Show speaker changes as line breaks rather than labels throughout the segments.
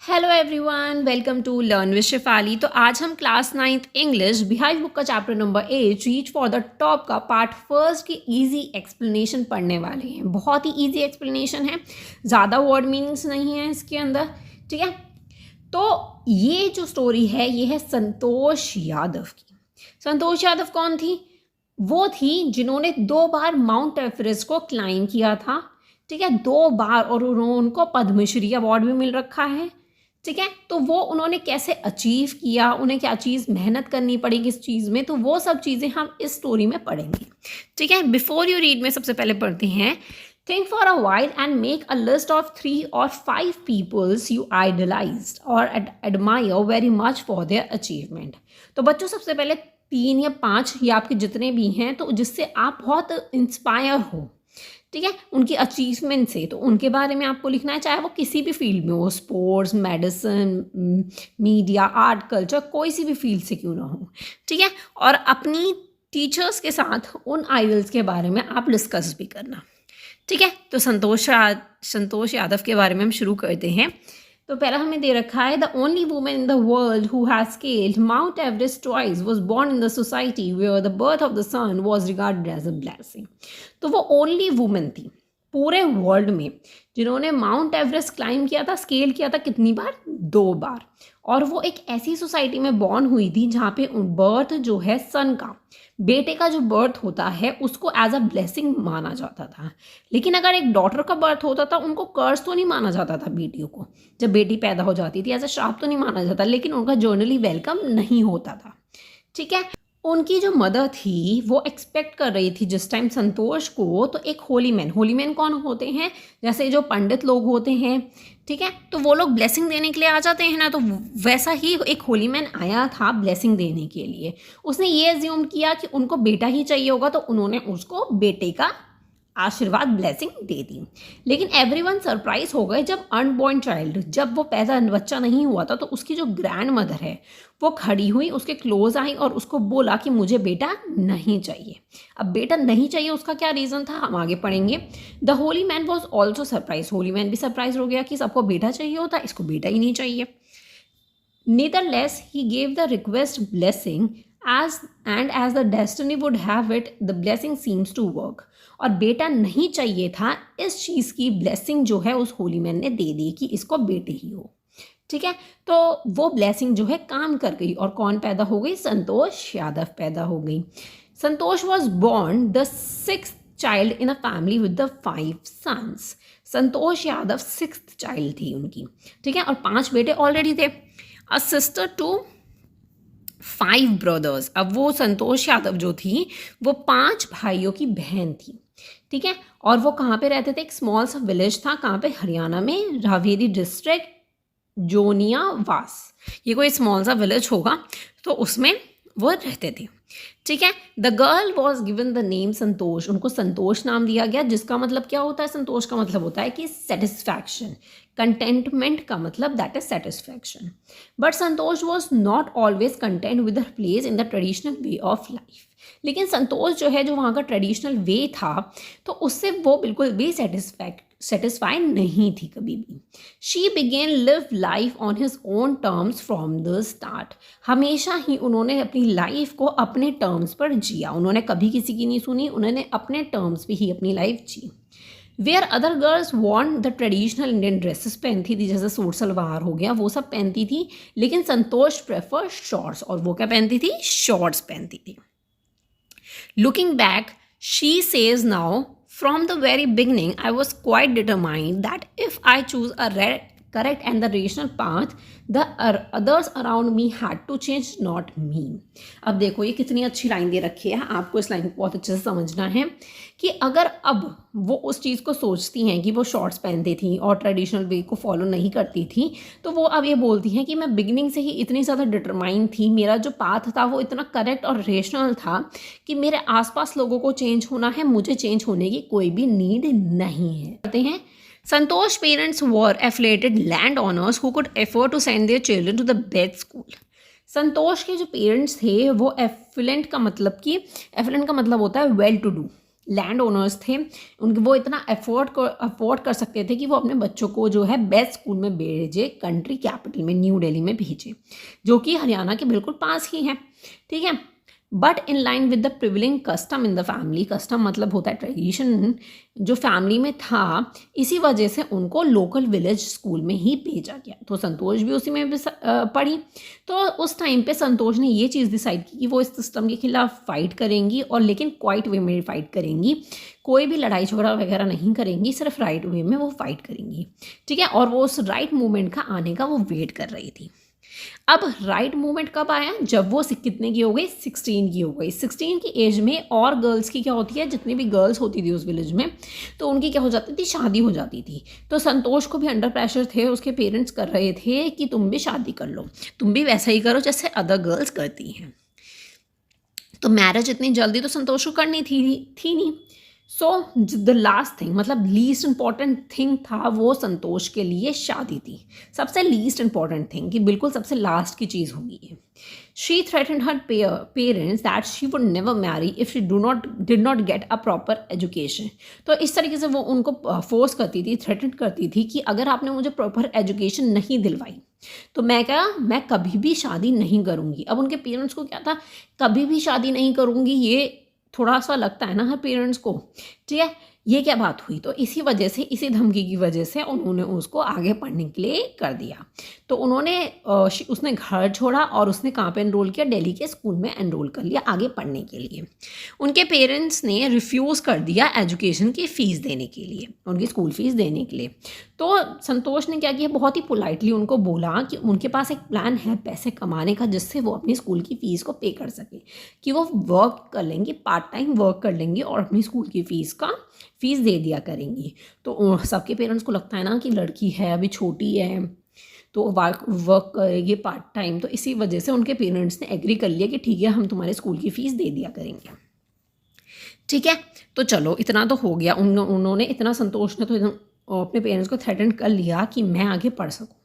Hello everyone, welcome to learn with Shefali. तो आज हम class 9th English Beehive book का chapter number 8 reach for the top का part first की easy explanation पढ़ने वाले हैं। बहुत ही इजी एक्सप्लेनेशन है, ज़्यादा वर्ड मीनिंग्स नहीं है इसके अंदर। ठीक है, तो ये जो स्टोरी है ये है संतोष यादव की। संतोष यादव कौन थी? वो थी जिन्होंने 2 बार माउंट एवरेस्ट को क्लाइम किया था। ठीक है, 2 बार, और उनको पद्मश्री अवार्ड भी मिल रखा है। ठीक है, तो वो उन्होंने कैसे अचीव किया, उन्हें क्या चीज़ मेहनत करनी पड़ेगी इस चीज़ में, तो वो सब चीज़ें हम इस स्टोरी में पढ़ेंगे। ठीक है, बिफोर यू रीड में सबसे पहले पढ़ते हैं, think for a while and make a list of 3 or 5 peoples you idolized और admire very much for their achievement. तो बच्चों सबसे पहले 3 या 5 या आपके जितने भी हैं, तो जिससे आप बहुत इंस्पायर हो, ठीक है, उनकी अचीवमेंट से, तो उनके बारे में आपको लिखना है, चाहे वो किसी भी फील्ड में हो, sports, medicine, media, art, culture, कोई सी भी फील्ड से क्यों ना हो। ठीक है, और अपनी टीचर्स के साथ उन आइडल्स के बारे में आप डिस्कस भी करना। ठीक है, तो संतोष यादव के बारे में हम शुरू करते हैं। तो पहला हमें दे रखा है, the only women in the world who has scaled Mount Everest twice was born in the society where the birth of the son was regarded as a blessing. तो वो ओनली वुमेन थी पूरे वर्ल्ड में जिन्होंने mount Everest climb किया था, scale किया था। कितनी बार? 2 बार। और वो एक ऐसी सोसाइटी में बॉर्न हुई थी जहाँ पे बर्थ जो है सन का, बेटे का जो बर्थ होता है, उसको एज अ ब्लेसिंग माना जाता था। लेकिन अगर एक डॉटर का बर्थ होता था, उनको कर्स तो नहीं माना जाता था बेटियों को। जब बेटी पैदा हो जाती थी एज अ श्राप तो नहीं माना जाता, लेकिन उनका जर्नली वेलकम नहीं होता था। ठीक है, उनकी जो मदर थी वो एक्सपेक्ट कर रही थी जिस टाइम संतोष को, तो एक होली मैन कौन होते हैं? जैसे जो पंडित लोग होते हैं, ठीक है, तो वो लोग ब्लेसिंग देने के लिए आ जाते हैं ना, तो वैसा ही एक होली मैन आया था ब्लेसिंग देने के लिए। उसने ये एज्यूम किया कि उनको बेटा ही चाहिए होगा, तो उन्होंने उसको बेटे का आशीर्वाद ब्लेसिंग दे दी। लेकिन एवरीवन सरप्राइज हो गए जब अनबॉर्न चाइल्ड, जब वो पैदा बच्चा नहीं हुआ था, तो उसकी जो ग्रैंड मदर है वो खड़ी हुई, उसके क्लोज आई और उसको बोला कि मुझे बेटा नहीं चाहिए। अब बेटा नहीं चाहिए, उसका क्या रीज़न था हम आगे पढ़ेंगे। The Holi man was also surprise, Holi man भी सरप्राइज हो गया कि सबको बेटा चाहिए होता, इसको बेटा ही नहीं चाहिए। Nevertheless, he gave the request blessing as the destiny would have it, the blessing seems to work. और बेटा नहीं चाहिए था, इस चीज़ की ब्लेसिंग जो है उस होली मैन ने दे दी कि इसको बेटे ही हो। ठीक है, तो वो ब्लेसिंग जो है काम कर गई, और कौन पैदा हो गई? संतोष यादव पैदा हो गई। Santosh was born the 6th child in a family with the 5 sons. Santosh Yadav 6th child थी उनकी। ठीक है, और 5 बेटे ऑलरेडी थे। A sister to 5 brothers. अब वो संतोष यादव जो थी वो 5 भाइयों की बहन थी। ठीक है, और वो कहाँ पे रहते थे? एक स्मॉल सा विलेज था, कहाँ पे? हरियाणा में, रावेरी डिस्ट्रिक्ट, जोनियावास। ये कोई स्मॉल सा विलेज होगा, तो उसमें वो रहते थे। ठीक है, the girl was given the name Santosh. उनको संतोष नाम दिया गया, जिसका मतलब क्या होता है? संतोष का मतलब होता है कि सेटिस्फैक्शन, कंटेंटमेंट का मतलब that is satisfaction. But Santosh was not always content with her place in the traditional way of life. लेकिन संतोष जो है, जो वहाँ का ट्रेडिशनल वे था, तो उससे वो बिल्कुल भी सेटिस्फाई नहीं थी कभी भी। She began live life on his own terms from the start. हमेशा ही उन्होंने अपनी लाइफ को अपने टर्म्स पर जिया, उन्होंने कभी किसी की नहीं सुनी, उन्होंने अपने टर्म्स पे ही अपनी लाइफ जी। Where other girls want the traditional Indian dresses पहनती थी, जैसे सूट सलवार हो गया, वो सब पहनती थी, लेकिन संतोष प्रेफर शॉर्ट्स। और वो क्या पहनती थी? शॉर्ट्स पहनती थी। Looking back, she says now, from the very beginning, I was quite determined that if I choose a correct and the rational path, the others around me had to change, not me. अब देखो ये कितनी अच्छी line दे रखी है, आपको इस line को बहुत अच्छे से समझना है कि अगर अब वो उस चीज़ को सोचती हैं कि वो शॉर्ट्स पहनती थी और ट्रेडिशनल वे को फॉलो नहीं करती थी, तो वो अब ये बोलती हैं कि मैं बिगिनिंग से ही इतनी ज़्यादा डिटरमाइन थी, मेरा जो पाथ था वो इतना करेक्ट और रेशनल था कि मेरे आसपास लोगों को चेंज होना है, मुझे चेंज होने की कोई भी नीड नहीं है। कहते हैं Santosh parents were affiliated land owners who could afford to send their children to the best school. Santosh के जो पेरेंट्स थे वो एफिलेंट का मतलब होता है well to do, land owners थे, उनके वो इतना अफोर्ड कर सकते थे कि वो अपने बच्चों को जो है बेस्ट स्कूल में भेजे, कंट्री कैपिटल में न्यू दिल्ली में भेजे, जो कि हरियाणा के बिल्कुल पास ही है। ठीक है, but in line with the prevailing custom in the family, custom मतलब होता है ट्रेडिशन जो फैमिली में था, इसी वजह से उनको लोकल विलेज स्कूल में ही भेजा गया। तो संतोष भी उसी में भी पढ़ी। तो उस टाइम पे संतोष ने ये चीज़ डिसाइड की कि वो इस सिस्टम के खिलाफ फाइट करेंगी, और लेकिन क्वाइट वे में फाइट करेंगी, कोई भी लड़ाई झगड़ा वगैरह नहीं करेंगी, सिर्फ राइट वे में वो फाइट करेंगी। ठीक है, और वो उस राइट मूवमेंट का आने का वो वेट कर रही थी। अब राइट मूवमेंट कब आया, जब वो कितने की हो गई, 16 की हो गई। 16 की एज में और गर्ल्स की क्या होती है, जितनी भी गर्ल्स होती थी उस विलेज में, तो उनकी क्या हो जाती थी, शादी हो जाती थी। तो संतोष को भी अंडर प्रेशर थे, उसके पेरेंट्स कर रहे थे कि तुम भी शादी कर लो, तुम भी वैसा ही करो जैसे अदर गर्ल्स करती हैं। तो मैरिज इतनी जल्दी तो संतोष को करनी थी नहीं। सो द लास्ट थिंग, मतलब लीस्ट इंपॉर्टेंट थिंग था वो संतोष के लिए शादी थी, सबसे लीस्ट इंपॉर्टेंट थिंग, कि बिल्कुल सबसे लास्ट की चीज़ होगी ये। She threatened her parents that she would never marry if she did not get a proper education. तो इस तरीके से वो उनको फोर्स करती थी, थ्रेटन करती थी कि अगर आपने मुझे प्रॉपर एजुकेशन नहीं दिलवाई तो मैं कभी भी शादी नहीं करूँगी। अब उनके पेरेंट्स को क्या था, कभी भी शादी नहीं करूँगी, ये थोड़ा सा लगता है ना हर पेरेंट्स को। ठीक है, ये क्या बात हुई, तो इसी वजह से, इसी धमकी की वजह से उन्होंने उसको आगे पढ़ने के लिए कर दिया। तो उसने घर छोड़ा और उसने कहाँ पे एनरोल किया, दिल्ली के स्कूल में एनरोल कर लिया आगे पढ़ने के लिए। उनके पेरेंट्स ने रिफ्यूज़ कर दिया एजुकेशन की फ़ीस देने के लिए, उनकी स्कूल फीस देने के लिए। तो संतोष ने क्या किया, बहुत ही पोलाइटली उनको बोला कि उनके पास एक प्लान है पैसे कमाने का, जिससे वो अपनी स्कूल की फ़ीस को पे कर सके, कि वो वर्क कर लेंगे, पार्ट टाइम वर्क कर लेंगे और अपनी स्कूल की फ़ीस दे दिया करेंगी। तो सबके पेरेंट्स को लगता है ना कि लड़की है, अभी छोटी है, तो वर्क करेगी पार्ट टाइम, तो इसी वजह से उनके पेरेंट्स ने एग्री कर लिया कि ठीक है, हम तुम्हारे स्कूल की फ़ीस दे दिया करेंगे। ठीक है, तो चलो इतना तो हो गया, उन्होंने इतना, संतोष ने तो अपने पेरेंट्स को थ्रेटन कर लिया कि मैं आगे पढ़ सकूँ।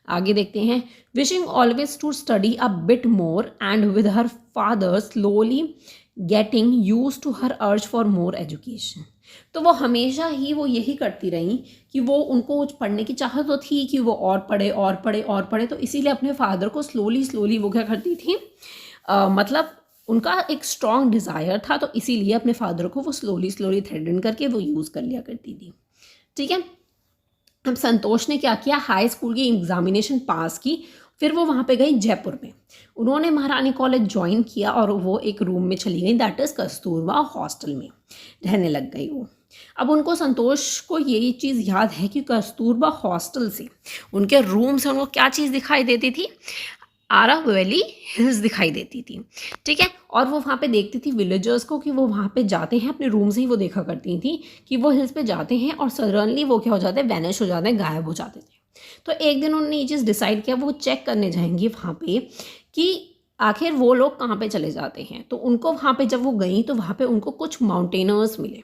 आगे देखते हैं, wishing always to study a bit more and with her father slowly getting use to her urge for more education. तो वो हमेशा ही वो यही करती रही कि वो, उनको पढ़ने की चाहत तो थी कि वो और पढ़े और पढ़े और पढ़े, तो इसीलिए अपने फादर को स्लोली वो क्या करती थी, मतलब उनका एक स्ट्रॉन्ग डिज़ायर था, तो इसीलिए अपने फादर को वो स्लोली थ्रेटन करके वो यूज़ कर लिया करती थी। ठीक है, अब संतोष ने क्या किया, हाई स्कूल की एग्जामिनेशन पास की, फिर वो वहाँ पे गई जयपुर में, उन्होंने महारानी कॉलेज ज्वाइन किया और वो एक रूम में चली गई, दैट इज़ कस्तूरबा हॉस्टल में रहने लग गई वो। अब उनको, संतोष को यही चीज़ याद है कि कस्तूरबा हॉस्टल से, उनके रूम से उनको क्या चीज़ दिखाई देती थी, आरावली हिल्स दिखाई देती थी। ठीक है, और वो वहाँ पे देखती थी विलेजर्स को कि वो वहाँ पे जाते हैं, अपने रूम से ही वो देखा करती थी कि वो हिल्स पे जाते हैं और सडनली वो क्या हो जाते हैं, वैनिश हो जाते हैं, गायब हो जाते थे। तो एक दिन उन्होंने ये चीज़ डिसाइड किया, वो चेक करने जाएंगी वहाँ पे कि आखिर वो लोग कहाँ पे चले जाते हैं। तो उनको वहाँ पे जब वो गई तो वहाँ पे उनको कुछ माउंटेनर्स मिले।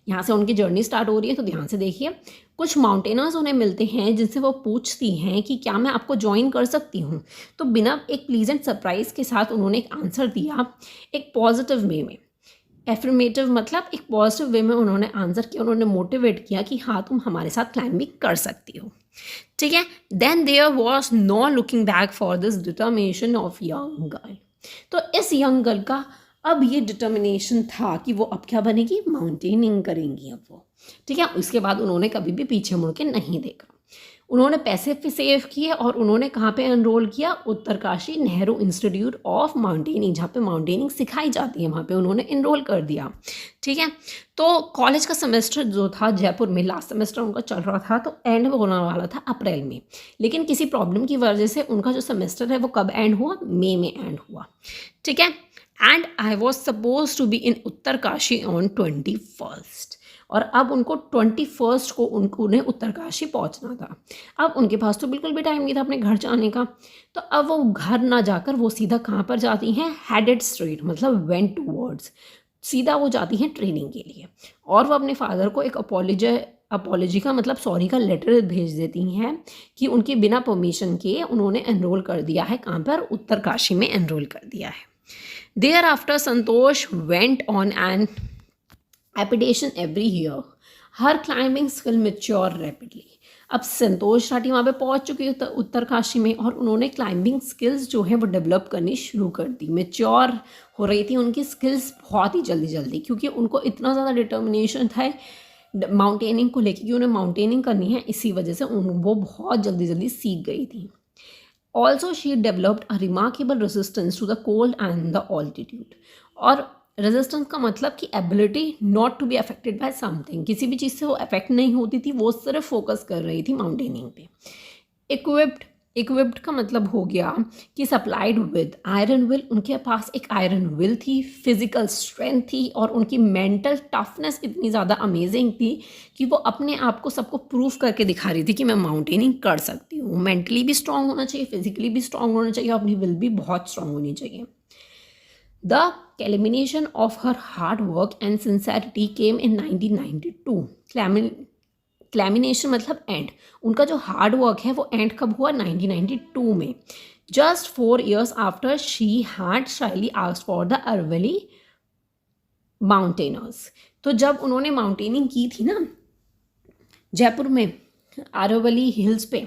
यहाँ से उनकी जर्नी स्टार्ट हो रही है, तो ध्यान से देखिए। कुछ माउंटेनर्स उन्हें मिलते हैं जिनसे वो पूछती हैं कि क्या मैं आपको ज्वाइन कर सकती हूँ। तो बिना एक प्लीजेंट सरप्राइज़ के साथ उन्होंने एक आंसर दिया, एक पॉजिटिव वे में, एफर्मेटिव मतलब एक पॉजिटिव वे में उन्होंने आंसर किया, उन्होंने मोटिवेट किया कि हाँ तुम हमारे साथ क्लाइंबिंग कर सकती हो। ठीक है, then there was no looking back for this determination of young girl. तो इस यंग गर्ल का अब ये डिटर्मिनेशन था कि वो अब क्या बनेगी, माउंटेनिंग करेंगी अब वो। ठीक है, उसके बाद उन्होंने कभी भी पीछे मुड़ के नहीं देखा। उन्होंने पैसे भी सेव किए और उन्होंने कहाँ पे एनरोल किया, Uttarkashi Nehru institute of mountaineering, जहाँ पे माउंटेनिंग सिखाई जाती है, वहाँ पे उन्होंने एनरोल कर दिया। ठीक है, तो कॉलेज का सेमेस्टर जो था जयपुर में, लास्ट सेमेस्टर उनका चल रहा था, तो एंड होने वाला था अप्रैल में, लेकिन किसी प्रॉब्लम की वजह से उनका जो सेमेस्टर है वो कब एंड हुआ, मई में एंड हुआ। ठीक है, and I was suppose to be in Uttarkashi on 21st, और अब उनको 21st को उन्हें उत्तरकाशी पहुंचना था। अब उनके पास तो बिल्कुल भी टाइम नहीं था अपने घर जाने का, तो अब वो घर ना जाकर वो सीधा कहाँ पर जाती हैं, हेडेड स्ट्रेट, मतलब वेंट टूवर्ड्स, सीधा वो जाती हैं ट्रेनिंग के लिए। और वो अपने फादर को एक अपॉलॉजी का मतलब सॉरी का लेटर भेज देती हैं कि उनके बिना परमिशन के उन्होंने एनरोल कर दिया है, कहाँ पर, उत्तरकाशी में एनरोल कर दिया है। Thereafter, Santosh went on an expedition every year, her climbing skill mature rapidly. अब संतोष राठी वहाँ पे पहुँच चुकी है उत्तरकाशी में, और उन्होंने क्लाइंबिंग स्किल्स जो है वो डेवलप करनी शुरू कर दी। मेच्योर हो रही थी उनकी स्किल्स बहुत ही जल्दी जल्दी, क्योंकि उनको इतना ज़्यादा डिटर्मिनेशन था माउंटेनिंग को लेकर कि उन्हें माउंटेनिंग करनी है, इसी वजह से वो बहुत जल्दी जल्दी सीख गई थी। Also she developed a remarkable resistance to the cold and the altitude. और रेजिस्टेंस का मतलब कि ability not to be affected by something, किसी भी चीज़ से वो अफेक्ट नहीं होती थी, वो सिर्फ फोकस कर रही थी माउंटेनिंग पे। इक्विप्ड का मतलब हो गया कि सप्लाइड विद आयरन विल, उनके पास एक आयरन विल थी, फिजिकल स्ट्रेंथ थी, और उनकी मेंटल टफनेस इतनी ज़्यादा अमेजिंग थी कि वो अपने आप को सबको प्रूफ करके दिखा रही थी कि मैं माउंटेनिंग कर सकती हूँ। मेंटली भी स्ट्रांग होना चाहिए, फिजिकली भी स्ट्रांग होना चाहिए, अपनी विल भी बहुत स्ट्रांग होनी चाहिए। The culmination of her hard work and sincerity came in 1992। क्लैमिनेशन मतलब एंड, उनका जो हार्ड वर्क है वो एंड कब हुआ? 1992 में, just 4 years after she had shyly asked for the Aravali mountaineers. तो जब उन्होंने माउंटेनिंग की थी ना जयपुर में अरवली हिल्स पे,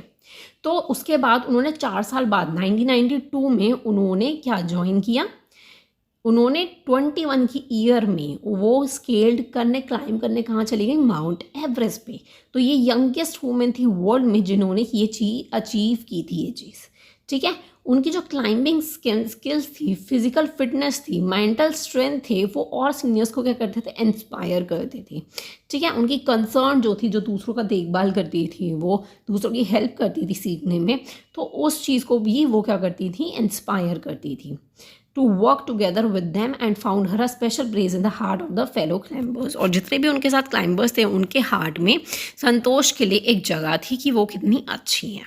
तो उसके बाद उन्होंने 4 साल बाद 1992 में उन्होंने क्या ज्वाइन किया? उन्होंने 21 की ईयर में वो स्केल्ड करने क्लाइंब करने कहाँ चली गई? माउंट एवरेस्ट पे। तो ये यंगेस्ट वुमेन थी वर्ल्ड में जिन्होंने ये चीज़ अचीव की थी, ये चीज़, ठीक है। उनकी जो क्लाइंबिंग स्किल्स थी, फिजिकल फिटनेस थी, मेंटल स्ट्रेंथ थे, वो और सीनियर्स को क्या करते थे? इंस्पायर करते थे, ठीक है। उनकी कंसर्न जो थी, जो दूसरों का देखभाल करती थी, वो दूसरों की हेल्प करती थी सीखने में, तो उस चीज़ को भी वो क्या करती थी? इंस्पायर करती थी to work together with them and found her a special place in the heart of the fellow climbers। और जितने भी उनके साथ क्लाइंबर्स थे उनके हार्ट में संतोष के लिए एक जगह थी कि वो कितनी अच्छी हैं।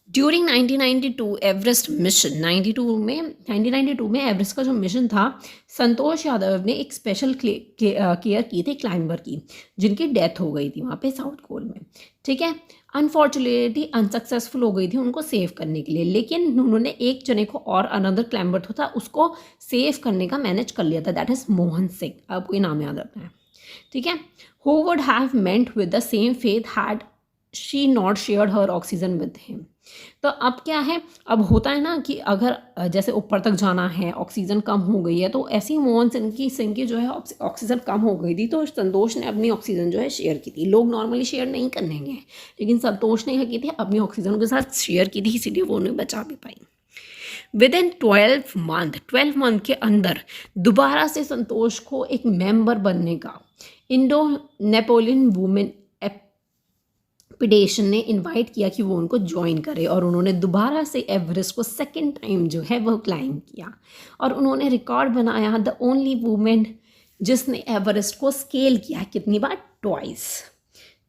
ड्यूरिंग 1992 एवरेस्ट मिशन, 1992 में एवरेस्ट का जो मिशन था, संतोष यादव ने एक स्पेशल केयर की थी क्लाइंबर की, जिनकी डेथ हो गई थी वहाँ पे साउथ कोल में, ठीक है। अनफॉर्चुनेटली अनसक्सेसफुल हो गई थी उनको सेव करने के लिए, लेकिन उन्होंने एक जने को और अनदर क्लाइंबर था उसको सेव करने का मैनेज कर लिया था, दैट इज़ मोहन सिंह। आपको ये नाम याद रखना है, ठीक है। Who would have meant with the same faith had she not shared her oxygen with him. तो अब क्या है, अब होता है ना कि अगर जैसे ऊपर तक जाना है, ऑक्सीजन कम हो गई है, तो ऐसे ही मोहन सिंह की जो है ऑक्सीजन कम हो गई थी, तो संतोष ने अपनी ऑक्सीजन जो है शेयर की थी। लोग नॉर्मली शेयर नहीं करेंगे, लेकिन संतोष ने क्या की थी? अपनी ऑक्सीजन के साथ शेयर की थी, इसीलिए वो उन्हें बचा भी पाई। विद इन 12 मंथ के अंदर दोबारा से संतोष को एक मेंबर बनने का इंडो नेपोलियन वुमेन एक्सपीडिशन ने इनवाइट किया कि वो उनको ज्वाइन करे, और उन्होंने दोबारा से एवरेस्ट को सेकंड टाइम जो है वो क्लाइंब किया, और उन्होंने रिकॉर्ड बनाया, द ओनली वुमेन जिसने एवरेस्ट को स्केल किया। कितनी बार? ट्वाइस,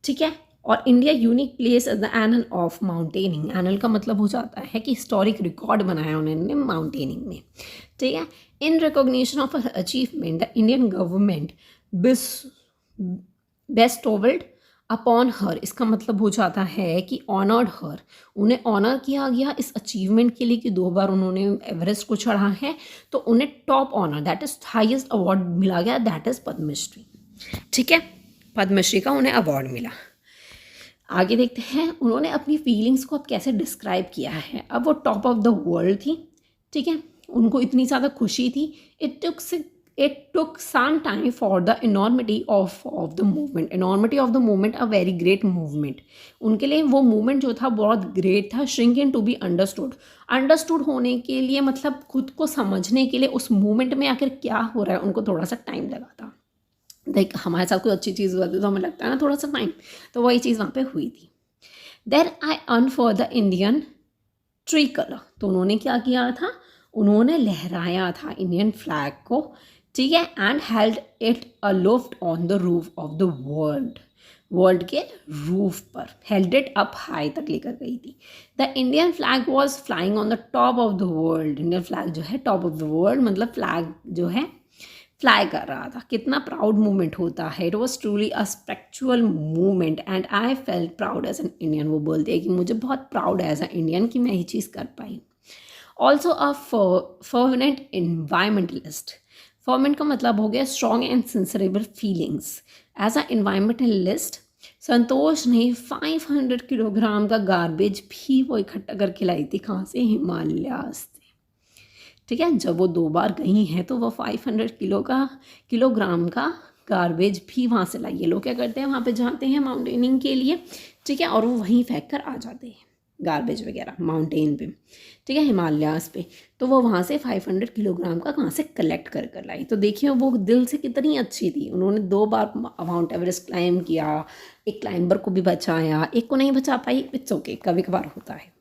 ठीक है। और India unique place as the annal of mountaineering. Annal का मतलब हो जाता है कि हिस्टोरिक रिकॉर्ड बनाया उन्होंने माउंटेनिंग में, ठीक है। In recognition of achievement the Indian government bestowed upon her, इसका मतलब हो जाता है कि ऑनर्ड हर, उन्हें ऑनर किया गया इस अचीवमेंट के लिए कि 2 बार उन्होंने एवरेस्ट को चढ़ा है, तो उन्हें top honour that is highest award मिला गया, दैट इज पद्मश्री, ठीक है। पद्मश्री का उन्हें अवार्ड मिला। आगे देखते हैं उन्होंने अपनी फीलिंग्स को अब कैसे डिस्क्राइब किया है। अब वो टॉप ऑफ द वर्ल्ड थी, ठीक है, उनको इतनी ज़्यादा खुशी थी। It took some time for the enormity of the movement, enormity of the movement, a very great movement। उनके लिए वो मूवमेंट जो था बहुत ग्रेट था। shrinking to be understood होने के लिए मतलब खुद को समझने के लिए उस मूवमेंट में आखिर क्या हो रहा है उनको थोड़ा सा टाइम लगा था। लाइक हमारे साथ कोई अच्छी चीज़ होती तो हमें लगता है ना थोड़ा सा टाइम, तो वही चीज़ वहाँ पे हुई थी। Then I earn for the Indian tricolour, तो उन्होंने क्या किया था? उन्होंने लहराया था इंडियन फ्लैग को, ठीक है, and held it aloft on the roof of the world के रूफ पर, हेल्ड इट अप हाई तक लेकर गई थी। The Indian flag was flying on the top of the world. Indian flag जो है टॉप ऑफ द वर्ल्ड मतलब flag जो है फ्लाई कर रहा था। कितना प्राउड मोमेंट होता है। It was truly a spectacular movement and I felt proud as an Indian. वो बोलते हैं कि मुझे बहुत प्राउड है एज अ इंडियन कि मैं ये चीज़ कर पाई। Also a fervent environmentalist, ferment का मतलब हो गया strong and sensible feelings. As a environmentalist Santosh ने 500 किलोग्राम का गार्बेज भी वो इकट्ठा करके लाई थी, कहाँ से, हिमालयाज से। ठीक है, जब वो 2 बार गई हैं तो वो 500 किलोग्राम का गार्बेज भी वहाँ से लाई है। लोग क्या करते हैं, वहाँ पे जाते हैं माउंटेनिंग के लिए, ठीक है, और वो वहीं फेंक कर आ जाते हैं गार्बेज वगैरह माउंटेन पे, ठीक है, हिमालयाज पे। तो वो वहाँ से 500 किलोग्राम का कहाँ से कलेक्ट कर कर लाई। तो देखिए वो दिल से कितनी अच्छी थी, उन्होंने 2 बार माउंट एवरेस्ट क्लाइम किया, एक क्लाइंबर को भी बचाया, एक को नहीं बचा पाई, इट्स ओके, कभी कभार होता है,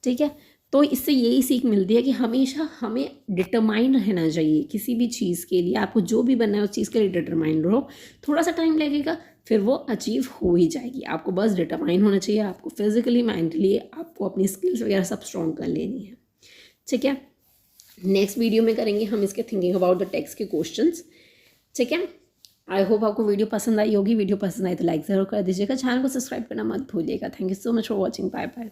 ठीक है। तो इससे यही सीख मिलती है कि हमेशा हमें डिटरमाइंड रहना चाहिए किसी भी चीज़ के लिए। आपको जो भी बनना है उस चीज़ के लिए डिटरमाइंड रहो, थोड़ा सा टाइम लगेगा, फिर वो अचीव हो ही जाएगी। आपको बस डिटरमाइन होना चाहिए, आपको फिजिकली मेंटली आपको अपनी स्किल्स वगैरह सब स्ट्रॉन्ग कर लेनी है, ठीक है। नेक्स्ट वीडियो में करेंगे हम इसके थिंकिंग अबाउट द टेक्स्ट के क्वेश्चंस, ठीक है। आई होप आपको वीडियो पसंद आई होगी। वीडियो पसंद आई तो लाइक ज़रूर कर दीजिएगा, चैनल को सब्सक्राइब करना मत भूलिएगा। Thank you so much for watching, bye bye.